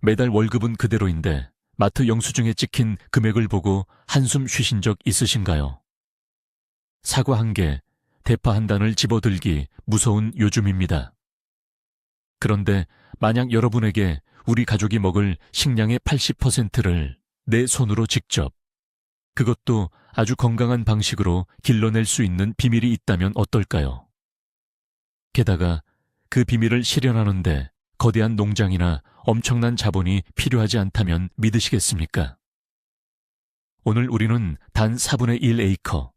매달 월급은 그대로인데 마트 영수증에 찍힌 금액을 보고 한숨 쉬신 적 있으신가요? 사과 한 개, 대파 한 단을 집어들기 무서운 요즘입니다. 그런데 만약 여러분에게 우리 가족이 먹을 식량의 80%를 내 손으로 직접, 그것도 아주 건강한 방식으로 길러낼 수 있는 비밀이 있다면 어떨까요? 게다가 그 비밀을 실현하는데 거대한 농장이나 엄청난 자본이 필요하지 않다면 믿으시겠습니까? 오늘 우리는 단 4분의 1 에이커,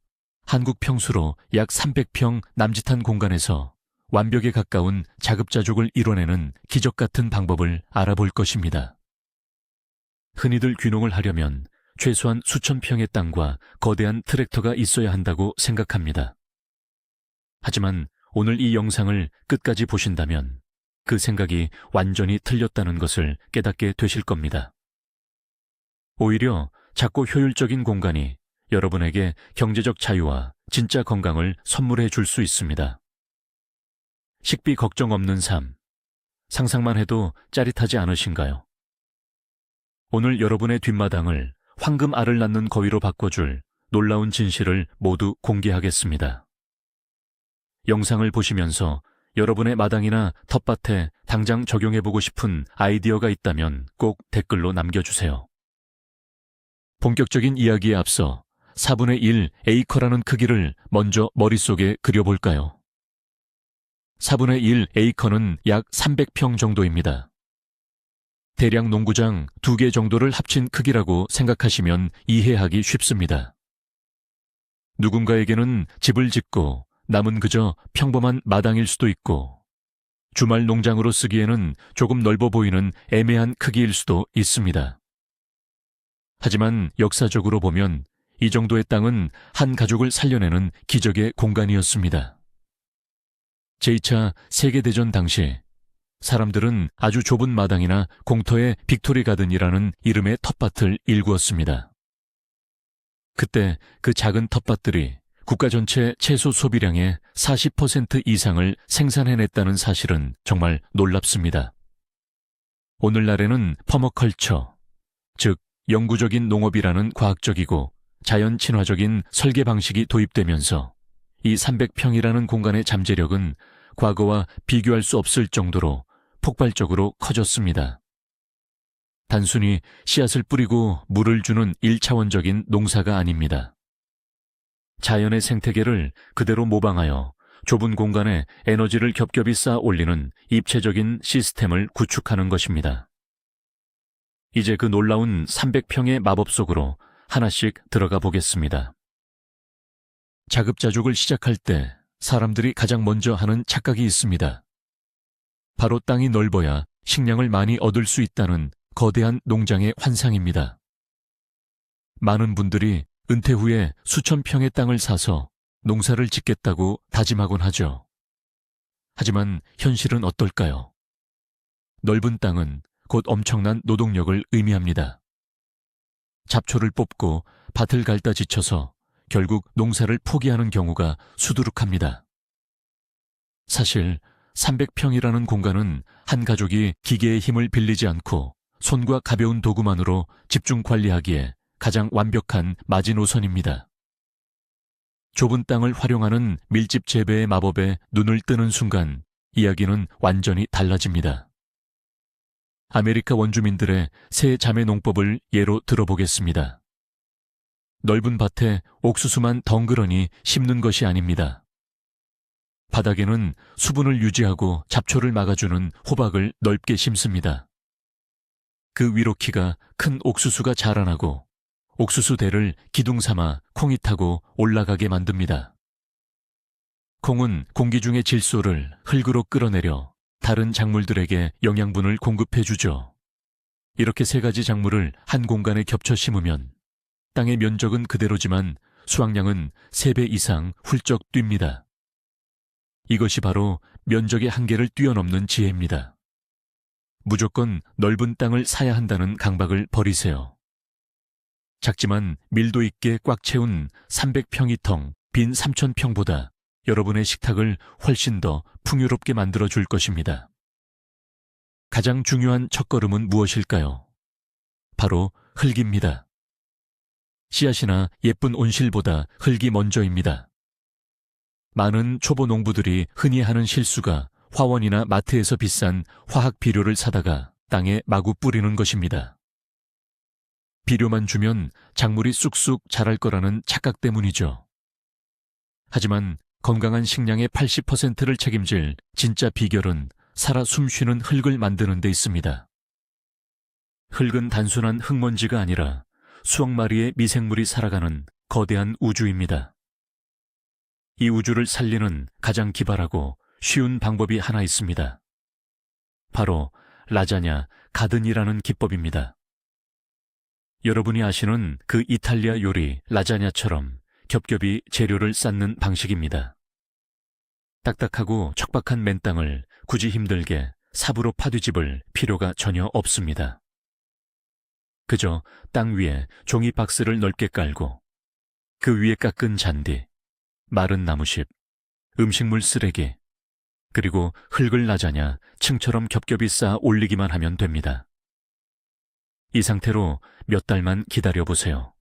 한국 평수로 약 300평 남짓한 공간에서 완벽에 가까운 자급자족을 이뤄내는 기적 같은 방법을 알아볼 것입니다. 흔히들 귀농을 하려면 최소한 수천 평의 땅과 거대한 트랙터가 있어야 한다고 생각합니다. 하지만 오늘 이 영상을 끝까지 보신다면 그 생각이 완전히 틀렸다는 것을 깨닫게 되실 겁니다. 오히려 작고 효율적인 공간이 여러분에게 경제적 자유와 진짜 건강을 선물해 줄 수 있습니다. 식비 걱정 없는 삶, 상상만 해도 짜릿하지 않으신가요? 오늘 여러분의 뒷마당을 황금 알을 낳는 거위로 바꿔줄 놀라운 진실을 모두 공개하겠습니다. 영상을 보시면서 여러분의 마당이나 텃밭에 당장 적용해보고 싶은 아이디어가 있다면 꼭 댓글로 남겨주세요. 본격적인 이야기에 앞서 4분의 1 에이커라는 크기를 먼저 머릿속에 그려볼까요? 4분의 1 에이커는 약 300평 정도입니다. 대략 농구장 2개 정도를 합친 크기라고 생각하시면 이해하기 쉽습니다. 누군가에게는 집을 짓고 남은 그저 평범한 마당일 수도 있고 주말 농장으로 쓰기에는 조금 넓어 보이는 애매한 크기일 수도 있습니다. 하지만 역사적으로 보면 이 정도의 땅은 한 가족을 살려내는 기적의 공간이었습니다. 제2차 세계대전 당시 사람들은 아주 좁은 마당이나 공터의 빅토리 가든이라는 이름의 텃밭을 일구었습니다. 그때 그 작은 텃밭들이 국가 전체 채소 소비량의 40% 이상을 생산해냈다는 사실은 정말 놀랍습니다. 오늘날에는 퍼머컬처, 즉 영구적인 농업이라는 과학적이고 자연 친화적인 설계 방식이 도입되면서 이 300평이라는 공간의 잠재력은 과거와 비교할 수 없을 정도로 폭발적으로 커졌습니다. 단순히 씨앗을 뿌리고 물을 주는 1차원적인 농사가 아닙니다. 자연의 생태계를 그대로 모방하여 좁은 공간에 에너지를 겹겹이 쌓아 올리는 입체적인 시스템을 구축하는 것입니다. 이제 그 놀라운 300평의 마법 속으로 하나씩 들어가 보겠습니다. 자급자족을 시작할 때 사람들이 가장 먼저 하는 착각이 있습니다. 바로 땅이 넓어야 식량을 많이 얻을 수 있다는 거대한 농장의 환상입니다. 많은 분들이 은퇴 후에 수천 평의 땅을 사서 농사를 짓겠다고 다짐하곤 하죠. 하지만 현실은 어떨까요? 넓은 땅은 곧 엄청난 노동력을 의미합니다. 잡초를 뽑고 밭을 갉다 지쳐서 결국 농사를 포기하는 경우가 수두룩합니다. 사실 300평이라는 공간은 한 가족이 기계의 힘을 빌리지 않고 손과 가벼운 도구만으로 집중 관리하기에 가장 완벽한 마지노선입니다. 좁은 땅을 활용하는 밀집 재배의 마법에 눈을 뜨는 순간 이야기는 완전히 달라집니다. 아메리카 원주민들의 세 자매 농법을 예로 들어보겠습니다. 넓은 밭에 옥수수만 덩그러니 심는 것이 아닙니다. 바닥에는 수분을 유지하고 잡초를 막아주는 호박을 넓게 심습니다. 그 위로 키가 큰 옥수수가 자라나고 옥수수대를 기둥 삼아 콩이 타고 올라가게 만듭니다. 콩은 공기 중의 질소를 흙으로 끌어내려 다른 작물들에게 영양분을 공급해주죠. 이렇게 세 가지 작물을 한 공간에 겹쳐 심으면 땅의 면적은 그대로지만 수확량은 3배 이상 훌쩍 뜁니다. 이것이 바로 면적의 한계를 뛰어넘는 지혜입니다. 무조건 넓은 땅을 사야 한다는 강박을 버리세요. 작지만 밀도 있게 꽉 채운 300평이텅 빈 3000평보다 여러분의 식탁을 훨씬 더 풍요롭게 만들어 줄 것입니다. 가장 중요한 첫걸음은 무엇일까요? 바로 흙입니다. 씨앗이나 예쁜 온실보다 흙이 먼저입니다. 많은 초보 농부들이 흔히 하는 실수가 화원이나 마트에서 비싼 화학 비료를 사다가 땅에 마구 뿌리는 것입니다. 비료만 주면 작물이 쑥쑥 자랄 거라는 착각 때문이죠. 하지만 건강한 식량의 80%를 책임질 진짜 비결은 살아 숨쉬는 흙을 만드는 데 있습니다. 흙은 단순한 흙먼지가 아니라 수억 마리의 미생물이 살아가는 거대한 우주입니다. 이 우주를 살리는 가장 기발하고 쉬운 방법이 하나 있습니다. 바로 라자냐 가든이라는 기법입니다. 여러분이 아시는 그 이탈리아 요리 라자냐처럼 겹겹이 재료를 쌓는 방식입니다. 딱딱하고 척박한 맨땅을 굳이 힘들게 삽으로 파뒤집을 필요가 전혀 없습니다. 그저 땅 위에 종이 박스를 넓게 깔고 그 위에 깎은 잔디, 마른 나무십, 음식물 쓰레기, 그리고 흙을 라자냐 층처럼 겹겹이 쌓아 올리기만 하면 됩니다. 이 상태로 몇 달만 기다려보세요.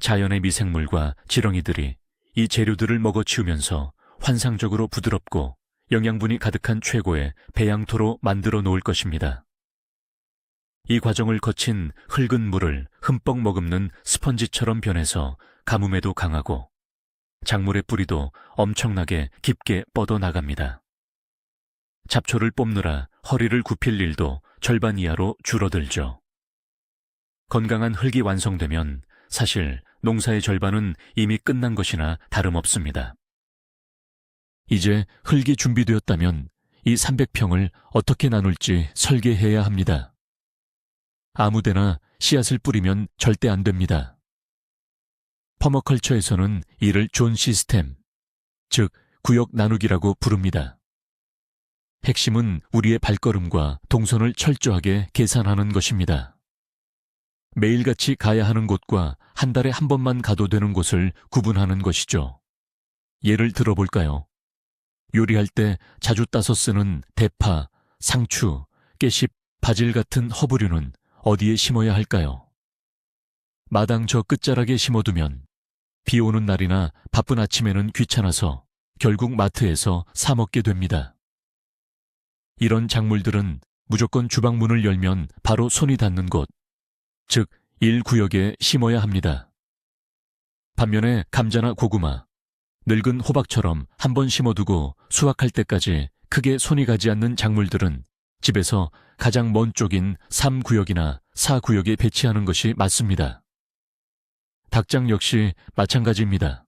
자연의 미생물과 지렁이들이 이 재료들을 먹어치우면서 환상적으로 부드럽고 영양분이 가득한 최고의 배양토로 만들어 놓을 것입니다. 이 과정을 거친 흙은 물을 흠뻑 머금는 스펀지처럼 변해서 가뭄에도 강하고 작물의 뿌리도 엄청나게 깊게 뻗어나갑니다. 잡초를 뽑느라 허리를 굽힐 일도 절반 이하로 줄어들죠. 건강한 흙이 완성되면 사실 농사의 절반은 이미 끝난 것이나 다름없습니다. 이제 흙이 준비되었다면 이 300평을 어떻게 나눌지 설계해야 합니다. 아무데나 씨앗을 뿌리면 절대 안 됩니다. 퍼머컬처에서는 이를 존 시스템, 즉 구역 나누기라고 부릅니다. 핵심은 우리의 발걸음과 동선을 철저하게 계산하는 것입니다. 매일같이 가야 하는 곳과 한 달에 한 번만 가도 되는 곳을 구분하는 것이죠. 예를 들어볼까요? 요리할 때 자주 따서 쓰는 대파, 상추, 깨씹, 바질 같은 허브류는 어디에 심어야 할까요? 마당 저 끝자락에 심어두면 비 오는 날이나 바쁜 아침에는 귀찮아서 결국 마트에서 사 먹게 됩니다. 이런 작물들은 무조건 주방문을 열면 바로 손이 닿는 곳, 즉 1구역에 심어야 합니다. 반면에 감자나 고구마, 늙은 호박처럼 한번 심어두고 수확할 때까지 크게 손이 가지 않는 작물들은 집에서 가장 먼 쪽인 3구역이나 4구역에 배치하는 것이 맞습니다. 닭장 역시 마찬가지입니다.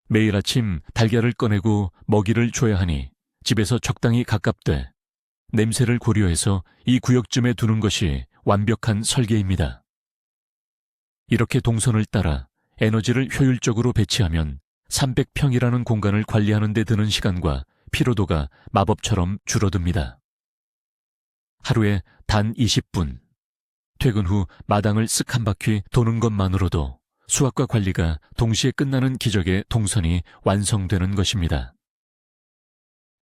매일 아침 달걀을 꺼내고 먹이를 줘야 하니 집에서 적당히 가깝되 냄새를 고려해서 이 구역쯤에 두는 것이 완벽한 설계입니다. 이렇게 동선을 따라 에너지를 효율적으로 배치하면 300평이라는 공간을 관리하는 데 드는 시간과 피로도가 마법처럼 줄어듭니다. 하루에 단 20분, 퇴근 후 마당을 쓱 한 바퀴 도는 것만으로도 수확과 관리가 동시에 끝나는 기적의 동선이 완성되는 것입니다.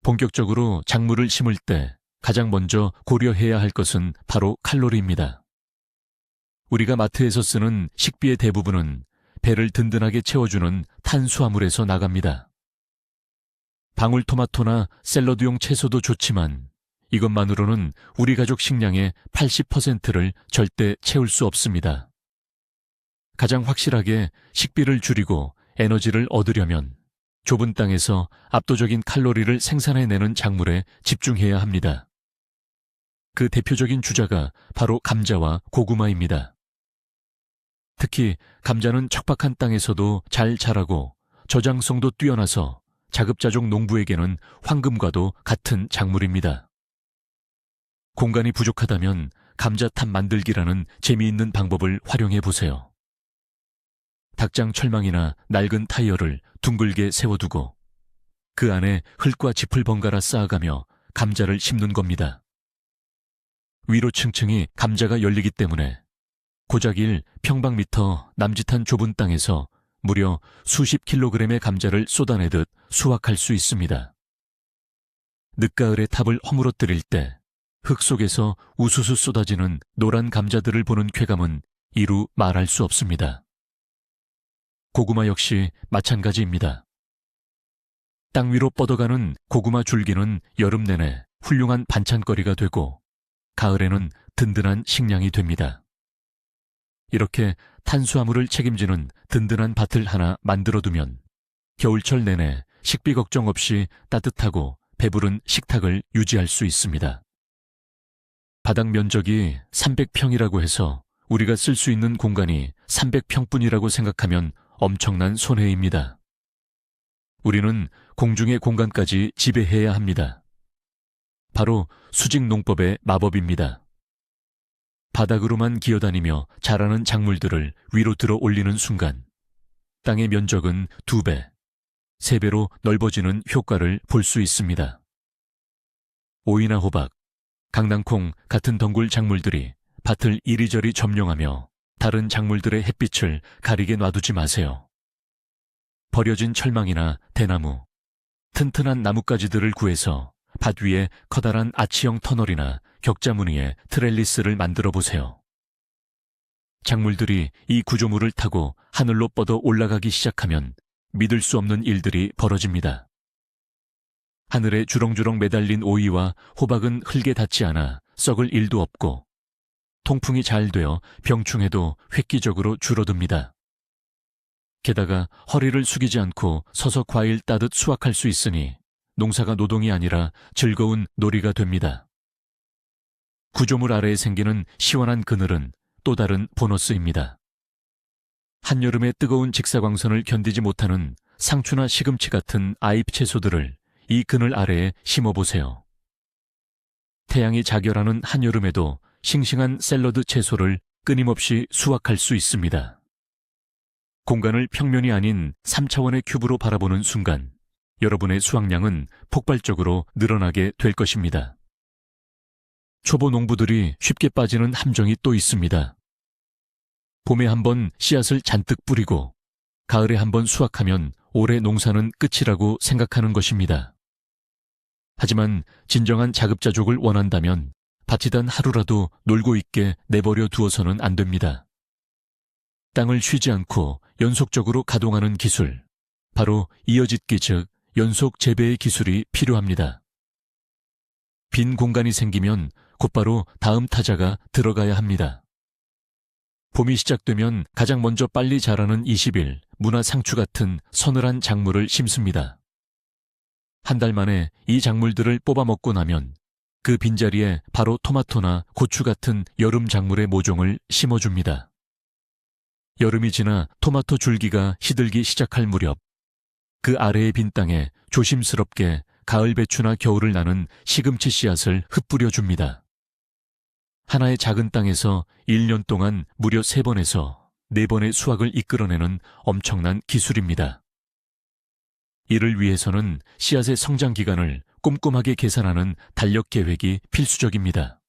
본격적으로 작물을 심을 때 가장 먼저 고려해야 할 것은 바로 칼로리입니다. 우리가 마트에서 쓰는 식비의 대부분은 배를 든든하게 채워주는 탄수화물에서 나갑니다. 방울토마토나 샐러드용 채소도 좋지만 이것만으로는 우리 가족 식량의 80%를 절대 채울 수 없습니다. 가장 확실하게 식비를 줄이고 에너지를 얻으려면 좁은 땅에서 압도적인 칼로리를 생산해내는 작물에 집중해야 합니다. 그 대표적인 주자가 바로 감자와 고구마입니다. 특히 감자는 척박한 땅에서도 잘 자라고 저장성도 뛰어나서 자급자족 농부에게는 황금과도 같은 작물입니다. 공간이 부족하다면 감자탑 만들기라는 재미있는 방법을 활용해 보세요. 닭장 철망이나 낡은 타이어를 둥글게 세워두고 그 안에 흙과 짚을 번갈아 쌓아가며 감자를 심는 겁니다. 위로 층층이 감자가 열리기 때문에 고작 1평방미터 남짓한 좁은 땅에서 무려 수십 킬로그램의 감자를 쏟아내듯 수확할 수 있습니다. 늦가을에 탑을 허물어뜨릴 때 흙 속에서 우수수 쏟아지는 노란 감자들을 보는 쾌감은 이루 말할 수 없습니다. 고구마 역시 마찬가지입니다. 땅 위로 뻗어가는 고구마 줄기는 여름 내내 훌륭한 반찬거리가 되고 가을에는 든든한 식량이 됩니다. 이렇게 탄수화물을 책임지는 든든한 밭을 하나 만들어두면 겨울철 내내 식비 걱정 없이 따뜻하고 배부른 식탁을 유지할 수 있습니다. 바닥 면적이 300평이라고 해서 우리가 쓸 수 있는 공간이 300평뿐이라고 생각하면 엄청난 손해입니다. 우리는 공중의 공간까지 지배해야 합니다. 바로 수직농법의 마법입니다. 바닥으로만 기어다니며 자라는 작물들을 위로 들어 올리는 순간 땅의 면적은 2배, 3배로 넓어지는 효과를 볼 수 있습니다. 오이나 호박, 강낭콩 같은 덩굴 작물들이 밭을 이리저리 점령하며 다른 작물들의 햇빛을 가리게 놔두지 마세요. 버려진 철망이나 대나무, 튼튼한 나뭇가지들을 구해서 밭 위에 커다란 아치형 터널이나 격자 무늬의 트렐리스를 만들어 보세요. 작물들이 이 구조물을 타고 하늘로 뻗어 올라가기 시작하면 믿을 수 없는 일들이 벌어집니다. 하늘에 주렁주렁 매달린 오이와 호박은 흙에 닿지 않아 썩을 일도 없고 통풍이 잘 되어 병충해도 획기적으로 줄어듭니다. 게다가 허리를 숙이지 않고 서서 과일 따듯 수확할 수 있으니 농사가 노동이 아니라 즐거운 놀이가 됩니다. 구조물 아래에 생기는 시원한 그늘은 또 다른 보너스입니다. 한여름의 뜨거운 직사광선을 견디지 못하는 상추나 시금치 같은 아입 채소들을 이 그늘 아래에 심어보세요. 태양이 자결하는 한여름에도 싱싱한 샐러드 채소를 끊임없이 수확할 수 있습니다. 공간을 평면이 아닌 3차원의 큐브로 바라보는 순간 여러분의 수확량은 폭발적으로 늘어나게 될 것입니다. 초보 농부들이 쉽게 빠지는 함정이 또 있습니다. 봄에 한번 씨앗을 잔뜩 뿌리고 가을에 한번 수확하면 올해 농사는 끝이라고 생각하는 것입니다. 하지만 진정한 자급자족을 원한다면 밭이 단 하루라도 놀고 있게 내버려 두어서는 안 됩니다. 땅을 쉬지 않고 연속적으로 가동하는 기술, 바로 이어짓기 즉 연속 재배의 기술이 필요합니다. 빈 공간이 생기면 곧바로 다음 타자가 들어가야 합니다. 봄이 시작되면 가장 먼저 빨리 자라는 20일, 문화 상추 같은 서늘한 작물을 심습니다. 한 달 만에 이 작물들을 뽑아 먹고 나면 그 빈자리에 바로 토마토나 고추 같은 여름 작물의 모종을 심어줍니다. 여름이 지나 토마토 줄기가 시들기 시작할 무렵 그 아래의 빈 땅에 조심스럽게 가을 배추나 겨울을 나는 시금치 씨앗을 흩뿌려줍니다. 하나의 작은 땅에서 1년 동안 무려 3번에서 4번의 수확을 이끌어내는 엄청난 기술입니다. 이를 위해서는 씨앗의 성장 기간을 꼼꼼하게 계산하는 달력 계획이 필수적입니다.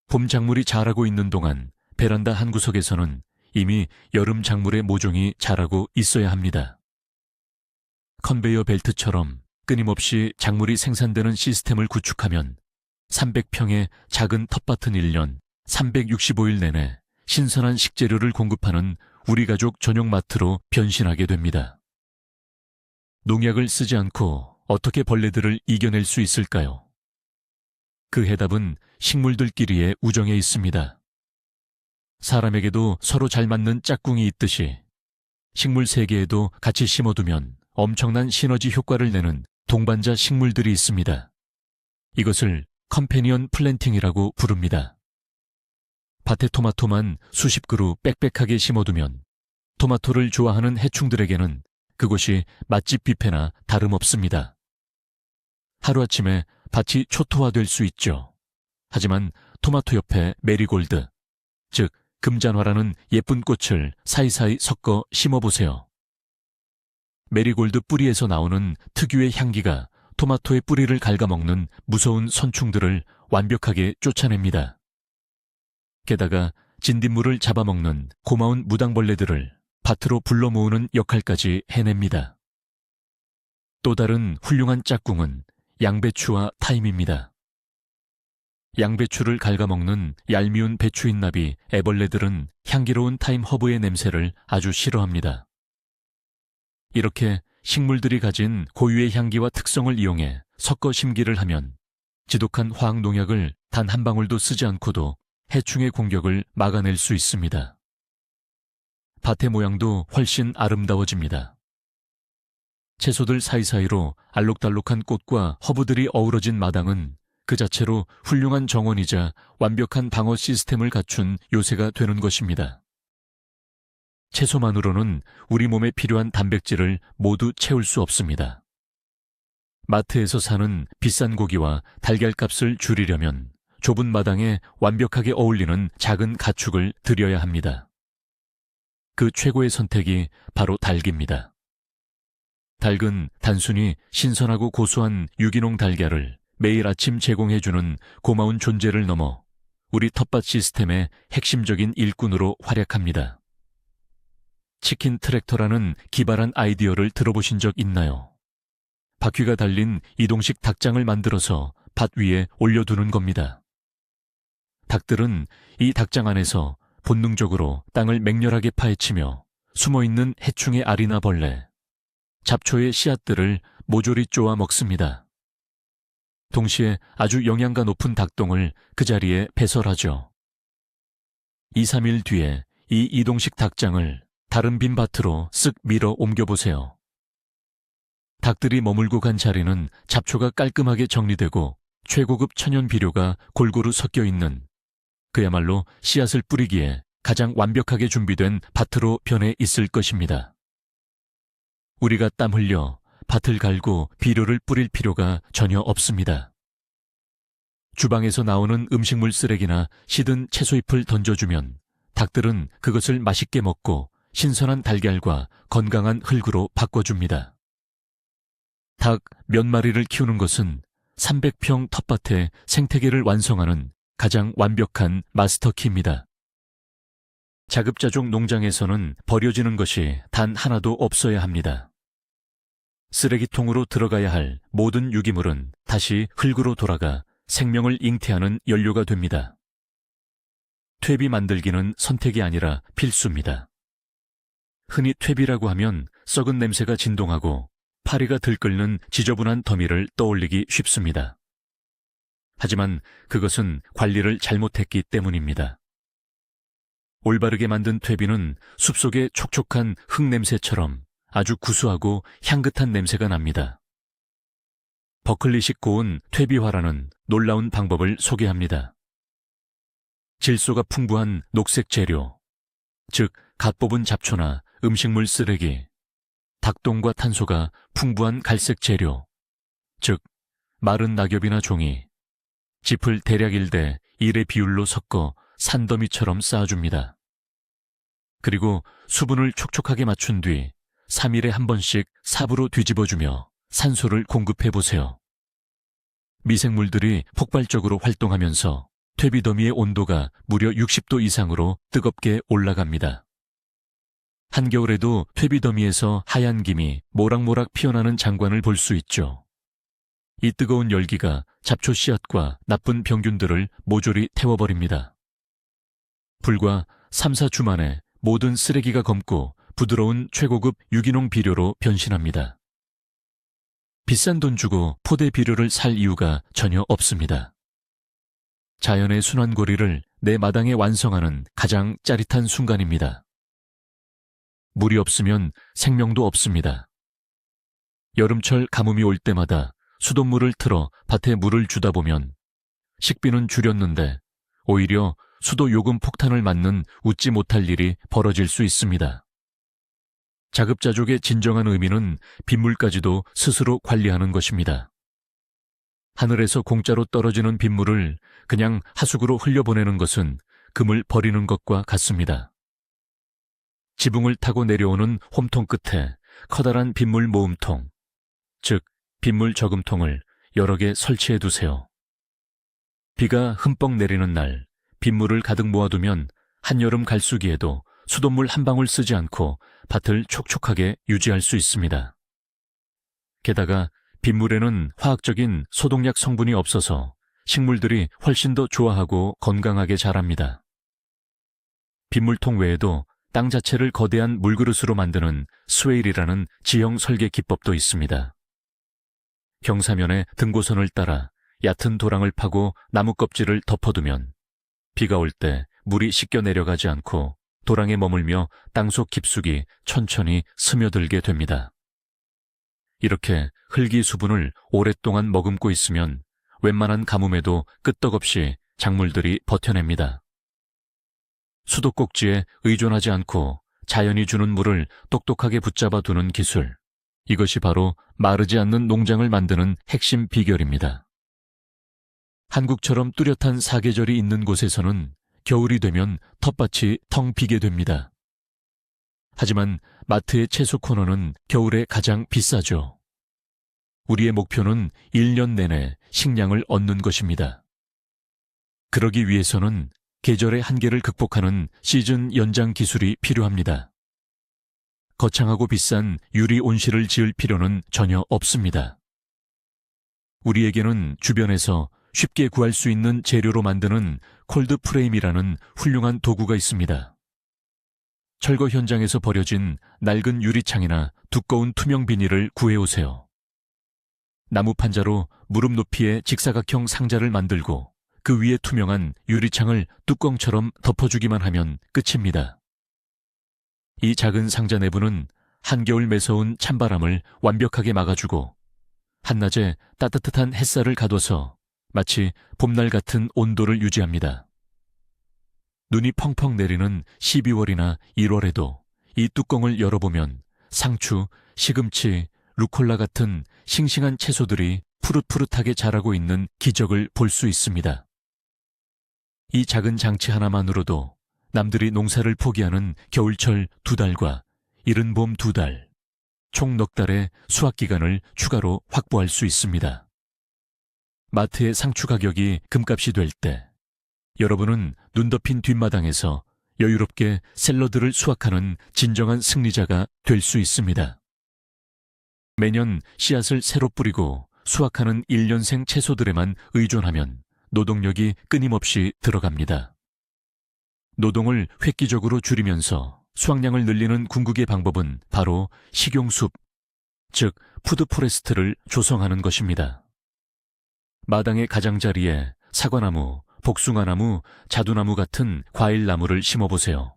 봄 작물이 자라고 있는 동안 베란다 한 구석에서는 이미 여름 작물의 모종이 자라고 있어야 합니다. 컨베이어 벨트처럼 끊임없이 작물이 생산되는 시스템을 구축하면 300평의 작은 텃밭은 1년 365일 내내 신선한 식재료를 공급하는 우리 가족 전용 마트로 변신하게 됩니다. 농약을 쓰지 않고 어떻게 벌레들을 이겨낼 수 있을까요? 그 해답은 식물들끼리의 우정에 있습니다. 사람에게도 서로 잘 맞는 짝꿍이 있듯이 식물 세계에도 같이 심어두면 엄청난 시너지 효과를 내는 동반자 식물들이 있습니다. 이것을 컴패니언 플랜팅이라고 부릅니다. 밭에 토마토만 수십 그루 빽빽하게 심어두면 토마토를 좋아하는 해충들에게는 그곳이 맛집 뷔페나 다름없습니다. 하루아침에 밭이 초토화될 수 있죠. 하지만 토마토 옆에 메리골드, 즉 금잔화라는 예쁜 꽃을 사이사이 섞어 심어보세요. 메리골드 뿌리에서 나오는 특유의 향기가 토마토의 뿌리를 갉아먹는 무서운 선충들을 완벽하게 쫓아냅니다. 게다가 진딧물을 잡아먹는 고마운 무당벌레들을 밭으로 불러 모으는 역할까지 해냅니다. 또 다른 훌륭한 짝꿍은 양배추와 타임입니다. 양배추를 갉아먹는 얄미운 배추인나비, 애벌레들은 향기로운 타임 허브의 냄새를 아주 싫어합니다. 이렇게 식물들이 가진 고유의 향기와 특성을 이용해 섞어 심기를 하면 지독한 화학 농약을 단 한 방울도 쓰지 않고도 해충의 공격을 막아낼 수 있습니다. 밭의 모양도 훨씬 아름다워집니다. 채소들 사이사이로 알록달록한 꽃과 허브들이 어우러진 마당은 그 자체로 훌륭한 정원이자 완벽한 방어 시스템을 갖춘 요새가 되는 것입니다. 채소만으로는 우리 몸에 필요한 단백질을 모두 채울 수 없습니다. 마트에서 사는 비싼 고기와 달걀값을 줄이려면 좁은 마당에 완벽하게 어울리는 작은 가축을 들여야 합니다. 그 최고의 선택이 바로 닭입니다. 닭은 단순히 신선하고 고소한 유기농 달걀을 매일 아침 제공해주는 고마운 존재를 넘어 우리 텃밭 시스템의 핵심적인 일꾼으로 활약합니다. 치킨 트랙터라는 기발한 아이디어를 들어보신 적 있나요? 바퀴가 달린 이동식 닭장을 만들어서 밭 위에 올려두는 겁니다. 닭들은 이 닭장 안에서 본능적으로 땅을 맹렬하게 파헤치며 숨어있는 해충의 알이나 벌레, 잡초의 씨앗들을 모조리 쪼아 먹습니다. 동시에 아주 영양가 높은 닭똥을 그 자리에 배설하죠. 2, 3일 뒤에 이 이동식 닭장을 다른 빈 밭으로 쓱 밀어 옮겨보세요. 닭들이 머물고 간 자리는 잡초가 깔끔하게 정리되고 최고급 천연 비료가 골고루 섞여 있는 그야말로 씨앗을 뿌리기에 가장 완벽하게 준비된 밭으로 변해 있을 것입니다. 우리가 땀 흘려 밭을 갈고 비료를 뿌릴 필요가 전혀 없습니다. 주방에서 나오는 음식물 쓰레기나 시든 채소잎을 던져주면 닭들은 그것을 맛있게 먹고 신선한 달걀과 건강한 흙으로 바꿔줍니다. 닭 몇 마리를 키우는 것은 300평 텃밭의 생태계를 완성하는 가장 완벽한 마스터키입니다. 자급자족 농장에서는 버려지는 것이 단 하나도 없어야 합니다. 쓰레기통으로 들어가야 할 모든 유기물은 다시 흙으로 돌아가 생명을 잉태하는 연료가 됩니다. 퇴비 만들기는 선택이 아니라 필수입니다. 흔히 퇴비라고 하면 썩은 냄새가 진동하고 파리가 들끓는 지저분한 더미를 떠올리기 쉽습니다. 하지만 그것은 관리를 잘못했기 때문입니다. 올바르게 만든 퇴비는 숲속의 촉촉한 흙 냄새처럼 아주 구수하고 향긋한 냄새가 납니다. 버클리식 고온 퇴비화라는 놀라운 방법을 소개합니다. 질소가 풍부한 녹색 재료, 즉 갓 뽑은 잡초나 음식물 쓰레기, 닭똥과 탄소가 풍부한 갈색 재료, 즉 마른 낙엽이나 종이, 짚을 대략 1대 1의 비율로 섞어 산더미처럼 쌓아줍니다. 그리고 수분을 촉촉하게 맞춘 뒤 3일에 한 번씩 삽으로 뒤집어주며 산소를 공급해보세요. 미생물들이 폭발적으로 활동하면서 퇴비더미의 온도가 무려 60도 이상으로 뜨겁게 올라갑니다. 한겨울에도 퇴비더미에서 하얀 김이 모락모락 피어나는 장관을 볼 수 있죠. 이 뜨거운 열기가 잡초 씨앗과 나쁜 병균들을 모조리 태워버립니다. 불과 3, 4주 만에 모든 쓰레기가 검고 부드러운 최고급 유기농 비료로 변신합니다. 비싼 돈 주고 포대 비료를 살 이유가 전혀 없습니다. 자연의 순환고리를 내 마당에 완성하는 가장 짜릿한 순간입니다. 물이 없으면 생명도 없습니다. 여름철 가뭄이 올 때마다 수돗물을 틀어 밭에 물을 주다 보면 식비는 줄였는데 오히려 수도 요금 폭탄을 맞는 웃지 못할 일이 벌어질 수 있습니다. 자급자족의 진정한 의미는 빗물까지도 스스로 관리하는 것입니다. 하늘에서 공짜로 떨어지는 빗물을 그냥 하수구로 흘려보내는 것은 금을 버리는 것과 같습니다. 지붕을 타고 내려오는 홈통 끝에 커다란 빗물 모음통, 즉 빗물 저금통을 여러 개 설치해 두세요. 비가 흠뻑 내리는 날 빗물을 가득 모아두면 한여름 갈수기에도 수돗물 한 방울 쓰지 않고 밭을 촉촉하게 유지할 수 있습니다. 게다가 빗물에는 화학적인 소독약 성분이 없어서 식물들이 훨씬 더 좋아하고 건강하게 자랍니다. 빗물통 외에도 땅 자체를 거대한 물그릇으로 만드는 스웨일이라는 지형 설계 기법도 있습니다. 경사면에 등고선을 따라 얕은 도랑을 파고 나무 껍질을 덮어두면 비가 올 때 물이 씻겨 내려가지 않고 도랑에 머물며 땅속 깊숙이 천천히 스며들게 됩니다. 이렇게 흙이 수분을 오랫동안 머금고 있으면 웬만한 가뭄에도 끄떡없이 작물들이 버텨냅니다. 수도꼭지에 의존하지 않고 자연이 주는 물을 똑똑하게 붙잡아 두는 기술. 이것이 바로 마르지 않는 농장을 만드는 핵심 비결입니다. 한국처럼 뚜렷한 사계절이 있는 곳에서는 겨울이 되면 텃밭이 텅 비게 됩니다. 하지만 마트의 채소 코너는 겨울에 가장 비싸죠. 우리의 목표는 1년 내내 식량을 얻는 것입니다. 그러기 위해서는 계절의 한계를 극복하는 시즌 연장 기술이 필요합니다. 거창하고 비싼 유리 온실을 지을 필요는 전혀 없습니다. 우리에게는 주변에서 쉽게 구할 수 있는 재료로 만드는 콜드 프레임이라는 훌륭한 도구가 있습니다. 철거 현장에서 버려진 낡은 유리창이나 두꺼운 투명 비닐을 구해오세요. 나무 판자로 무릎 높이의 직사각형 상자를 만들고 그 위에 투명한 유리창을 뚜껑처럼 덮어주기만 하면 끝입니다. 이 작은 상자 내부는 한겨울 매서운 찬바람을 완벽하게 막아주고 한낮에 따뜻한 햇살을 가둬서 마치 봄날 같은 온도를 유지합니다. 눈이 펑펑 내리는 12월이나 1월에도 이 뚜껑을 열어보면 상추, 시금치, 루콜라 같은 싱싱한 채소들이 푸릇푸릇하게 자라고 있는 기적을 볼 수 있습니다. 이 작은 장치 하나만으로도 남들이 농사를 포기하는 겨울철 2달과 이른 봄 2달, 총 넉 달의 수확기간을 추가로 확보할 수 있습니다. 마트의 상추 가격이 금값이 될 때 여러분은 눈 덮인 뒷마당에서 여유롭게 샐러드를 수확하는 진정한 승리자가 될 수 있습니다. 매년 씨앗을 새로 뿌리고 수확하는 1년생 채소들에만 의존하면 노동력이 끊임없이 들어갑니다. 노동을 획기적으로 줄이면서 수확량을 늘리는 궁극의 방법은 바로 식용숲, 즉 푸드포레스트를 조성하는 것입니다. 마당의 가장자리에 사과나무, 복숭아나무, 자두나무 같은 과일나무를 심어보세요.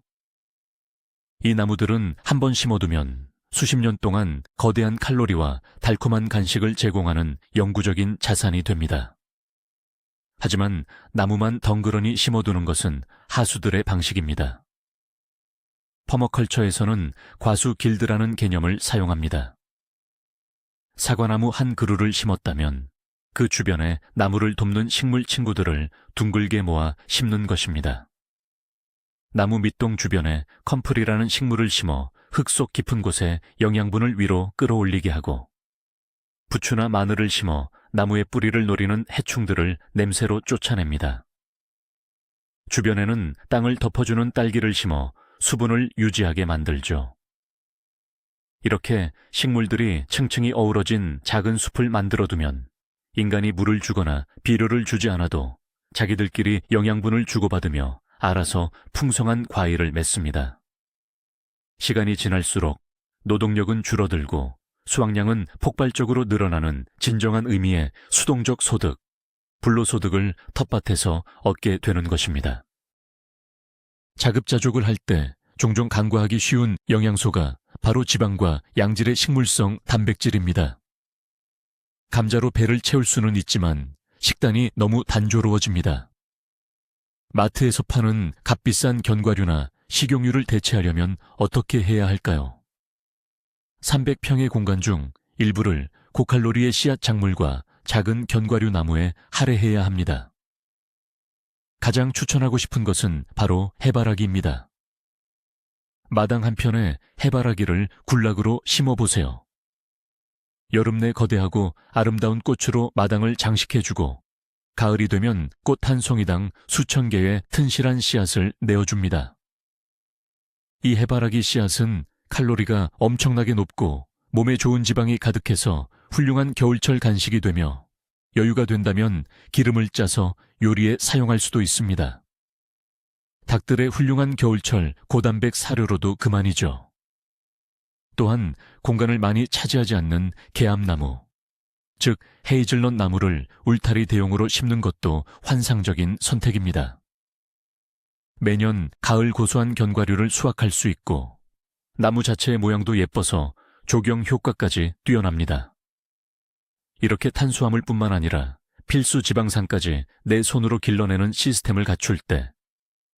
이 나무들은 한 번 심어두면 수십 년 동안 거대한 칼로리와 달콤한 간식을 제공하는 영구적인 자산이 됩니다. 하지만 나무만 덩그러니 심어두는 것은 하수들의 방식입니다. 퍼머컬처에서는 과수 길드라는 개념을 사용합니다. 사과나무 한 그루를 심었다면 그 주변에 나무를 돕는 식물 친구들을 둥글게 모아 심는 것입니다. 나무 밑동 주변에 컴플이라는 식물을 심어 흙 속 깊은 곳에 영양분을 위로 끌어올리게 하고 부추나 마늘을 심어 나무의 뿌리를 노리는 해충들을 냄새로 쫓아냅니다. 주변에는 땅을 덮어주는 딸기를 심어 수분을 유지하게 만들죠. 이렇게 식물들이 층층이 어우러진 작은 숲을 만들어두면 인간이 물을 주거나 비료를 주지 않아도 자기들끼리 영양분을 주고받으며 알아서 풍성한 과일을 맺습니다. 시간이 지날수록 노동력은 줄어들고 수확량은 폭발적으로 늘어나는 진정한 의미의 수동적 소득, 불로소득을 텃밭에서 얻게 되는 것입니다. 자급자족을 할 때 종종 간과하기 쉬운 영양소가 바로 지방과 양질의 식물성 단백질입니다. 감자로 배를 채울 수는 있지만 식단이 너무 단조로워집니다. 마트에서 파는 값비싼 견과류나 식용유를 대체하려면 어떻게 해야 할까요? 300평의 공간 중 일부를 고칼로리의 씨앗 작물과 작은 견과류 나무에 할애해야 합니다. 가장 추천하고 싶은 것은 바로 해바라기입니다. 마당 한편에 해바라기를 군락으로 심어보세요. 여름 내 거대하고 아름다운 꽃으로 마당을 장식해주고 가을이 되면 꽃 한 송이당 수천 개의 튼실한 씨앗을 내어줍니다. 이 해바라기 씨앗은 칼로리가 엄청나게 높고 몸에 좋은 지방이 가득해서 훌륭한 겨울철 간식이 되며 여유가 된다면 기름을 짜서 요리에 사용할 수도 있습니다. 닭들의 훌륭한 겨울철 고단백 사료로도 그만이죠. 또한 공간을 많이 차지하지 않는 개암나무, 즉 헤이즐넛 나무를 울타리 대용으로 심는 것도 환상적인 선택입니다. 매년 가을 고소한 견과류를 수확할 수 있고 나무 자체의 모양도 예뻐서 조경 효과까지 뛰어납니다. 이렇게 탄수화물 뿐만 아니라 필수 지방산까지 내 손으로 길러내는 시스템을 갖출 때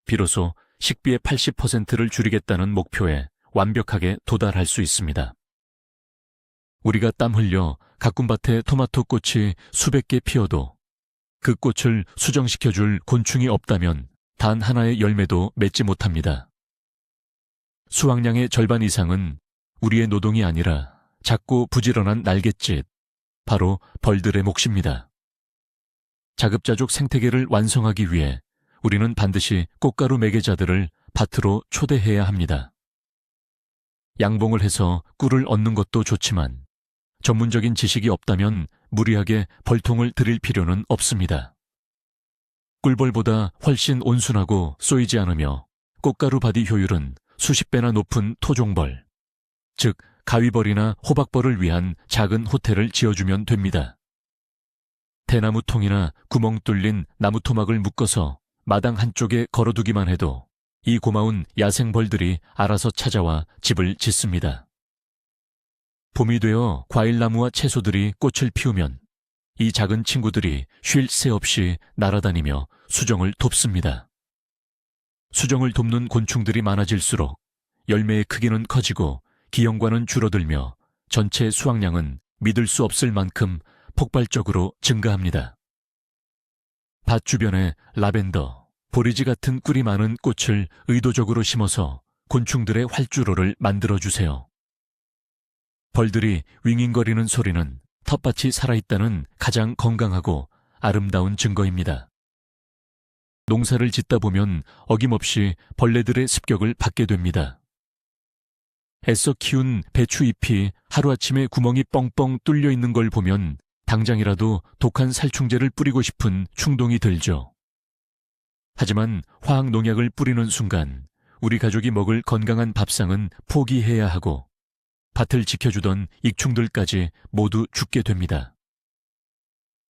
비로소 식비의 80%를 줄이겠다는 목표에 완벽하게 도달할 수 있습니다. 우리가 땀 흘려 가꾼 밭에 토마토 꽃이 수백 개 피어도 그 꽃을 수정시켜줄 곤충이 없다면 단 하나의 열매도 맺지 못합니다. 수확량의 절반 이상은 우리의 노동이 아니라 작고 부지런한 날갯짓, 바로 벌들의 몫입니다. 자급자족 생태계를 완성하기 위해 우리는 반드시 꽃가루 매개자들을 밭으로 초대해야 합니다. 양봉을 해서 꿀을 얻는 것도 좋지만 전문적인 지식이 없다면 무리하게 벌통을 들일 필요는 없습니다. 꿀벌보다 훨씬 온순하고 쏘이지 않으며 꽃가루 바디 효율은 수십 배나 높은 토종벌, 즉 가위벌이나 호박벌을 위한 작은 호텔을 지어주면 됩니다. 대나무통이나 구멍 뚫린 나무토막을 묶어서 마당 한쪽에 걸어두기만 해도 이 고마운 야생벌들이 알아서 찾아와 집을 짓습니다. 봄이 되어 과일나무와 채소들이 꽃을 피우면 이 작은 친구들이 쉴 새 없이 날아다니며 수정을 돕습니다. 수정을 돕는 곤충들이 많아질수록 열매의 크기는 커지고 기형과는 줄어들며 전체 수확량은 믿을 수 없을 만큼 폭발적으로 증가합니다. 밭 주변에 라벤더, 보리지 같은 꿀이 많은 꽃을 의도적으로 심어서 곤충들의 활주로를 만들어주세요. 벌들이 윙윙거리는 소리는 텃밭이 살아있다는 가장 건강하고 아름다운 증거입니다. 농사를 짓다 보면 어김없이 벌레들의 습격을 받게 됩니다. 애써 키운 배추 잎이 하루아침에 구멍이 뻥뻥 뚫려 있는 걸 보면 당장이라도 독한 살충제를 뿌리고 싶은 충동이 들죠. 하지만 화학 농약을 뿌리는 순간 우리 가족이 먹을 건강한 밥상은 포기해야 하고 밭을 지켜주던 익충들까지 모두 죽게 됩니다.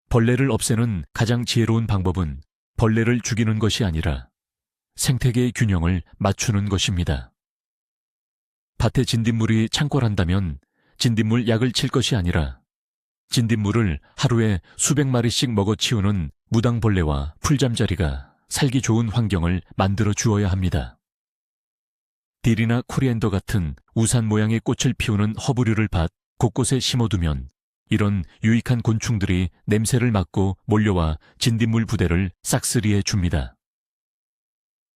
벌레를 없애는 가장 지혜로운 방법은 벌레를 죽이는 것이 아니라 생태계의 균형을 맞추는 것입니다. 밭에 진딧물이 창궐한다면 진딧물 약을 칠 것이 아니라 진딧물을 하루에 수백 마리씩 먹어치우는 무당벌레와 풀잠자리가 살기 좋은 환경을 만들어 주어야 합니다. 딜이나 코리앤더 같은 우산 모양의 꽃을 피우는 허브류를 밭 곳곳에 심어두면 이런 유익한 곤충들이 냄새를 맡고 몰려와 진딧물 부대를 싹쓸이해 줍니다.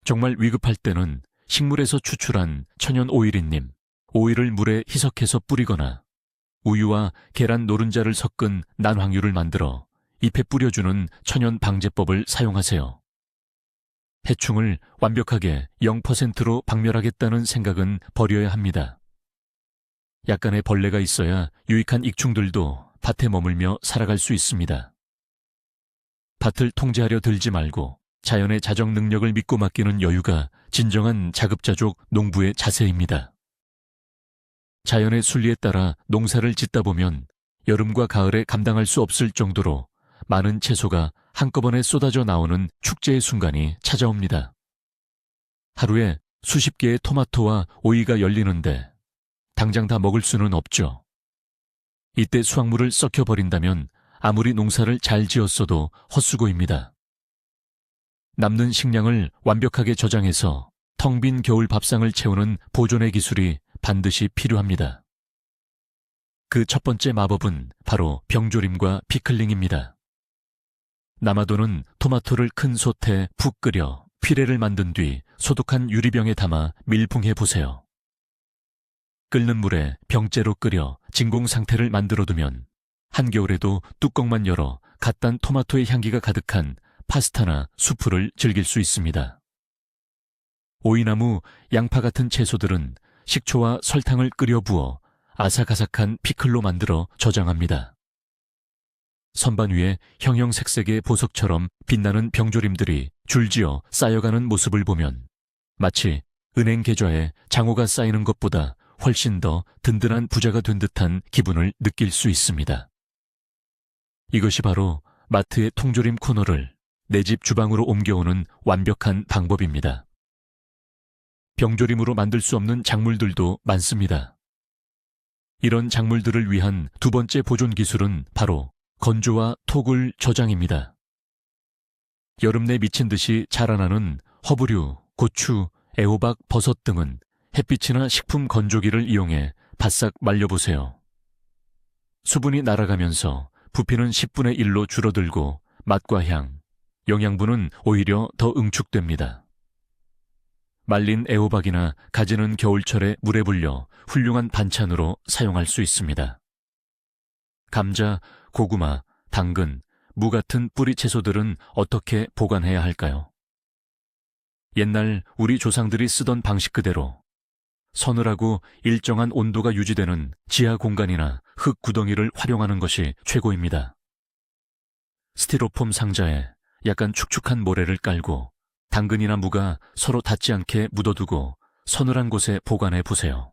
정말 위급할 때는 식물에서 추출한 천연 오일인님, 오일을 물에 희석해서 뿌리거나 우유와 계란 노른자를 섞은 난황유를 만들어 잎에 뿌려주는 천연 방제법을 사용하세요. 해충을 완벽하게 0%로 박멸하겠다는 생각은 버려야 합니다. 약간의 벌레가 있어야 유익한 익충들도 밭에 머물며 살아갈 수 있습니다. 밭을 통제하려 들지 말고 자연의 자정 능력을 믿고 맡기는 여유가 진정한 자급자족 농부의 자세입니다. 자연의 순리에 따라 농사를 짓다 보면 여름과 가을에 감당할 수 없을 정도로 많은 채소가 한꺼번에 쏟아져 나오는 축제의 순간이 찾아옵니다. 하루에 수십 개의 토마토와 오이가 열리는데 당장 다 먹을 수는 없죠. 이때 수확물을 썩혀버린다면 아무리 농사를 잘 지었어도 헛수고입니다. 남는 식량을 완벽하게 저장해서 텅 빈 겨울 밥상을 채우는 보존의 기술이 반드시 필요합니다. 그 첫 번째 마법은 바로 병조림과 피클링입니다. 남아도는 토마토를 큰 솥에 푹 끓여 피레를 만든 뒤 소독한 유리병에 담아 밀봉해 보세요. 끓는 물에 병째로 끓여 진공 상태를 만들어두면 한겨울에도 뚜껑만 열어 갓 단 토마토의 향기가 가득한 파스타나 수프를 즐길 수 있습니다. 오이나무, 양파 같은 채소들은 식초와 설탕을 끓여 부어 아삭아삭한 피클로 만들어 저장합니다. 선반 위에 형형색색의 보석처럼 빛나는 병조림들이 줄지어 쌓여가는 모습을 보면 마치 은행 계좌에 장호가 쌓이는 것보다 훨씬 더 든든한 부자가 된 듯한 기분을 느낄 수 있습니다. 이것이 바로 마트의 통조림 코너를 내 집 주방으로 옮겨오는 완벽한 방법입니다. 병조림으로 만들 수 없는 작물들도 많습니다. 이런 작물들을 위한 두 번째 보존 기술은 바로 건조와 토굴 저장입니다. 여름 내 미친 듯이 자라나는 허브류, 고추, 애호박, 버섯 등은 햇빛이나 식품 건조기를 이용해 바싹 말려보세요. 수분이 날아가면서 부피는 10분의 1로 줄어들고 맛과 향, 영양분은 오히려 더 응축됩니다. 말린 애호박이나 가지는 겨울철에 물에 불려 훌륭한 반찬으로 사용할 수 있습니다. 감자, 고구마, 당근, 무 같은 뿌리 채소들은 어떻게 보관해야 할까요? 옛날 우리 조상들이 쓰던 방식 그대로 서늘하고 일정한 온도가 유지되는 지하 공간이나 흙 구덩이를 활용하는 것이 최고입니다. 스티로폼 상자에 약간 축축한 모래를 깔고 당근이나 무가 서로 닿지 않게 묻어두고 서늘한 곳에 보관해 보세요.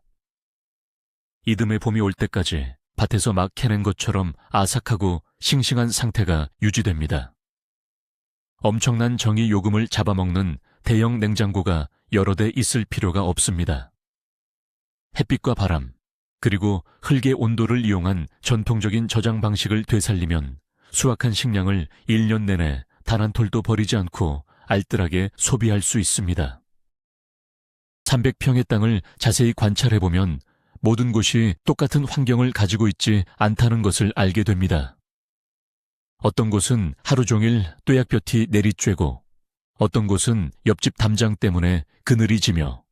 이듬해 봄이 올 때까지 밭에서 막 캐낸 것처럼 아삭하고 싱싱한 상태가 유지됩니다. 엄청난 정이 요금을 잡아먹는 대형 냉장고가 여러 대 있을 필요가 없습니다. 햇빛과 바람, 그리고 흙의 온도를 이용한 전통적인 저장 방식을 되살리면 수확한 식량을 1년 내내 단 한 톨도 버리지 않고 알뜰하게 소비할 수 있습니다. 300평의 땅을 자세히 관찰해보면 모든 곳이 똑같은 환경을 가지고 있지 않다는 것을 알게 됩니다. 어떤 곳은 하루 종일 뙤약볕이 내리쬐고 어떤 곳은 옆집 담장 때문에 그늘이 지며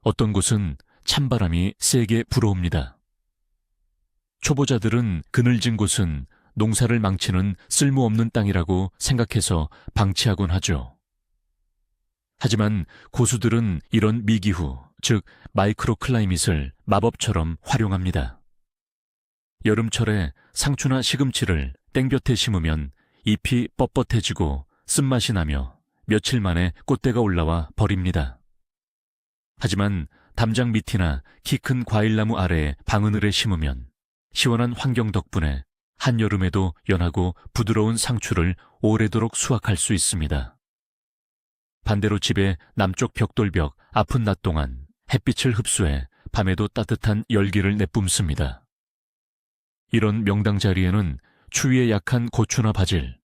어떤 곳은 찬바람이 세게 불어옵니다. 초보자들은 그늘진 곳은 농사를 망치는 쓸모없는 땅이라고 생각해서 방치하곤 하죠. 하지만 고수들은 이런 미기후, 즉 마이크로 클라이밋을 마법처럼 활용합니다. 여름철에 상추나 시금치를 땡볕에 심으면 잎이 뻣뻣해지고 쓴맛이 나며 며칠 만에 꽃대가 올라와 버립니다. 하지만 담장 밑이나 키 큰 과일나무 아래에 방으늘에 심으면 시원한 환경 덕분에 한여름에도 연하고 부드러운 상추를 오래도록 수확할 수 있습니다. 반대로 집의 남쪽 벽돌벽 아픈 낮 동안 햇빛을 흡수해 밤에도 따뜻한 열기를 내뿜습니다. 이런 명당 자리에는 추위에 약한 고추나 바질,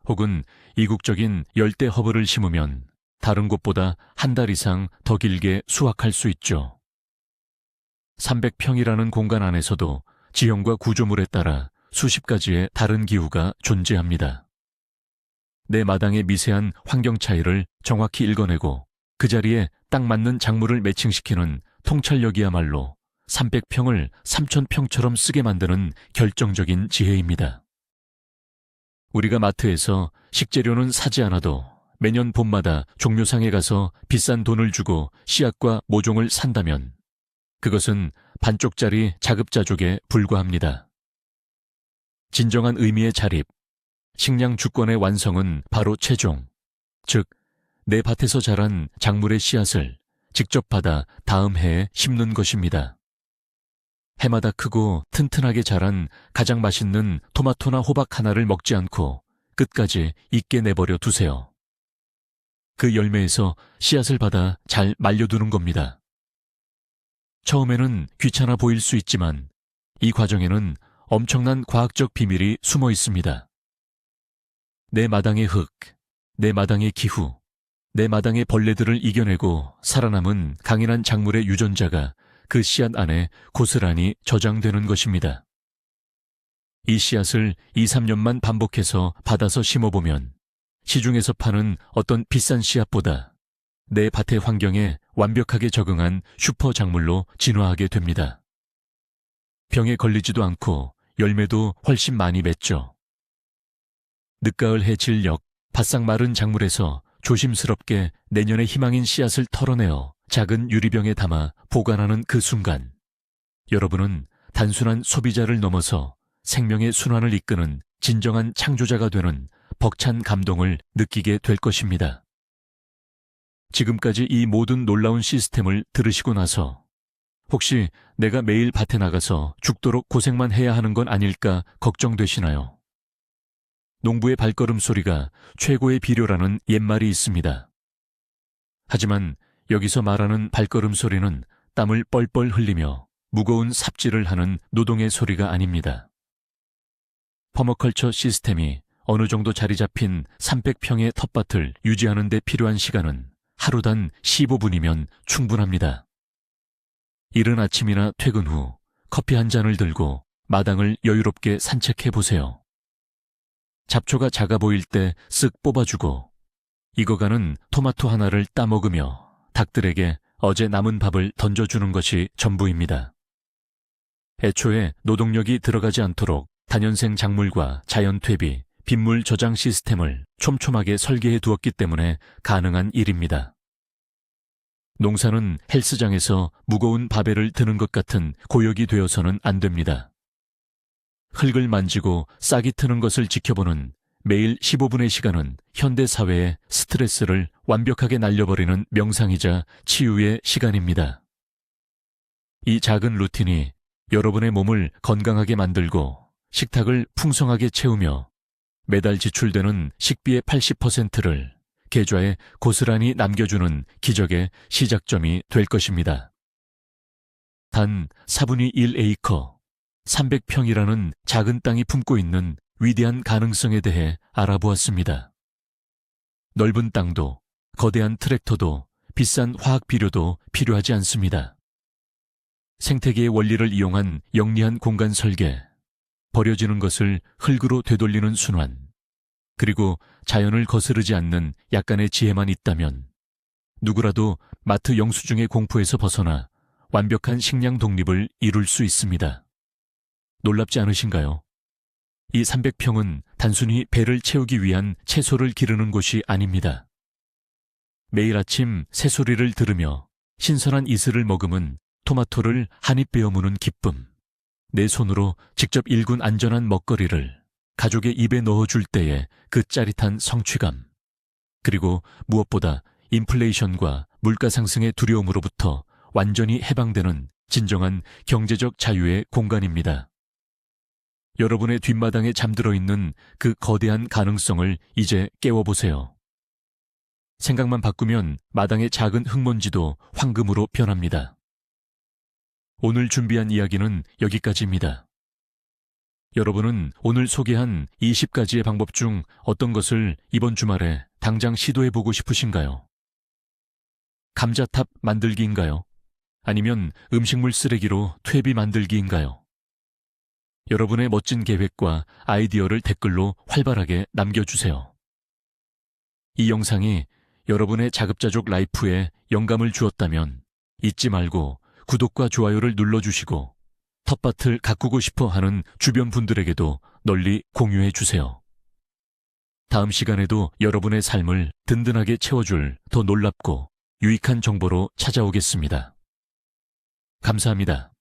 혹은 이국적인 열대 허브를 심으면 다른 곳보다 한 달 이상 더 길게 수확할 수 있죠. 300평이라는 공간 안에서도 지형과 구조물에 따라 수십 가지의 다른 기후가 존재합니다. 내 마당의 미세한 환경 차이를 정확히 읽어내고 그 자리에 딱 맞는 작물을 매칭시키는 통찰력이야말로 300평을 3000평처럼 쓰게 만드는 결정적인 지혜입니다. 우리가 마트에서 식재료는 사지 않아도 매년 봄마다 종묘상에 가서 비싼 돈을 주고 씨앗과 모종을 산다면 그것은 반쪽짜리 자급자족에 불과합니다. 진정한 의미의 자립, 식량 주권의 완성은 바로 최종, 즉 내 밭에서 자란 작물의 씨앗을 직접 받아 다음 해에 심는 것입니다. 해마다 크고 튼튼하게 자란 가장 맛있는 토마토나 호박 하나를 먹지 않고 끝까지 익게 내버려 두세요. 그 열매에서 씨앗을 받아 잘 말려두는 겁니다. 처음에는 귀찮아 보일 수 있지만 이 과정에는 엄청난 과학적 비밀이 숨어 있습니다. 내 마당의 흙, 내 마당의 기후, 내 마당의 벌레들을 이겨내고 살아남은 강인한 작물의 유전자가 그 씨앗 안에 고스란히 저장되는 것입니다. 이 씨앗을 2, 3년만 반복해서 받아서 심어보면 시중에서 파는 어떤 비싼 씨앗보다 내 밭의 환경에 완벽하게 적응한 슈퍼 작물로 진화하게 됩니다. 병에 걸리지도 않고 열매도 훨씬 많이 맺죠. 늦가을 해 진력, 바싹 마른 작물에서 조심스럽게 내년의 희망인 씨앗을 털어내어 작은 유리병에 담아 보관하는 그 순간 여러분은 단순한 소비자를 넘어서 생명의 순환을 이끄는 진정한 창조자가 되는 벅찬 감동을 느끼게 될 것입니다. 지금까지 이 모든 놀라운 시스템을 들으시고 나서 혹시 내가 매일 밭에 나가서 죽도록 고생만 해야 하는 건 아닐까 걱정되시나요? 농부의 발걸음 소리가 최고의 비료라는 옛말이 있습니다. 하지만 여기서 말하는 발걸음 소리는 땀을 뻘뻘 흘리며 무거운 삽질을 하는 노동의 소리가 아닙니다. 퍼머컬처 시스템이 어느 정도 자리 잡힌 300평의 텃밭을 유지하는 데 필요한 시간은 하루 단 15분이면 충분합니다. 이른 아침이나 퇴근 후 커피 한 잔을 들고 마당을 여유롭게 산책해 보세요. 잡초가 작아 보일 때 쓱 뽑아주고 익어가는 토마토 하나를 따먹으며 닭들에게 어제 남은 밥을 던져주는 것이 전부입니다. 애초에 노동력이 들어가지 않도록 다년생 작물과 자연 퇴비, 빗물 저장 시스템을 촘촘하게 설계해 두었기 때문에 가능한 일입니다. 농사는 헬스장에서 무거운 바벨을 드는 것 같은 고역이 되어서는 안 됩니다. 흙을 만지고 싹이 트는 것을 지켜보는 매일 15분의 시간은 현대 사회의 스트레스를 완벽하게 날려버리는 명상이자 치유의 시간입니다. 이 작은 루틴이 여러분의 몸을 건강하게 만들고 식탁을 풍성하게 채우며 매달 지출되는 식비의 80%를 계좌에 고스란히 남겨주는 기적의 시작점이 될 것입니다. 단 4분의 1에이커, 300평이라는 작은 땅이 품고 있는 위대한 가능성에 대해 알아보았습니다. 넓은 땅도, 거대한 트랙터도, 비싼 화학 비료도 필요하지 않습니다. 생태계의 원리를 이용한 영리한 공간 설계, 버려지는 것을 흙으로 되돌리는 순환, 그리고 자연을 거스르지 않는 약간의 지혜만 있다면 누구라도 마트 영수증의 공포에서 벗어나 완벽한 식량 독립을 이룰 수 있습니다. 놀랍지 않으신가요? 이 300평은 단순히 배를 채우기 위한 채소를 기르는 곳이 아닙니다. 매일 아침 새소리를 들으며 신선한 이슬을 머금은 토마토를 한입 베어 무는 기쁨, 내 손으로 직접 일군 안전한 먹거리를 가족의 입에 넣어줄 때의 그 짜릿한 성취감, 그리고 무엇보다 인플레이션과 물가 상승의 두려움으로부터 완전히 해방되는 진정한 경제적 자유의 공간입니다. 여러분의 뒷마당에 잠들어 있는 그 거대한 가능성을 이제 깨워보세요. 생각만 바꾸면 마당의 작은 흙먼지도 황금으로 변합니다. 오늘 준비한 이야기는 여기까지입니다. 여러분은 오늘 소개한 20가지의 방법 중 어떤 것을 이번 주말에 당장 시도해보고 싶으신가요? 감자탑 만들기인가요? 아니면 음식물 쓰레기로 퇴비 만들기인가요? 여러분의 멋진 계획과 아이디어를 댓글로 활발하게 남겨주세요. 이 영상이 여러분의 자급자족 라이프에 영감을 주었다면 잊지 말고 구독과 좋아요를 눌러주시고 텃밭을 가꾸고 싶어 하는 주변 분들에게도 널리 공유해 주세요. 다음 시간에도 여러분의 삶을 든든하게 채워줄 더 놀랍고 유익한 정보로 찾아오겠습니다. 감사합니다.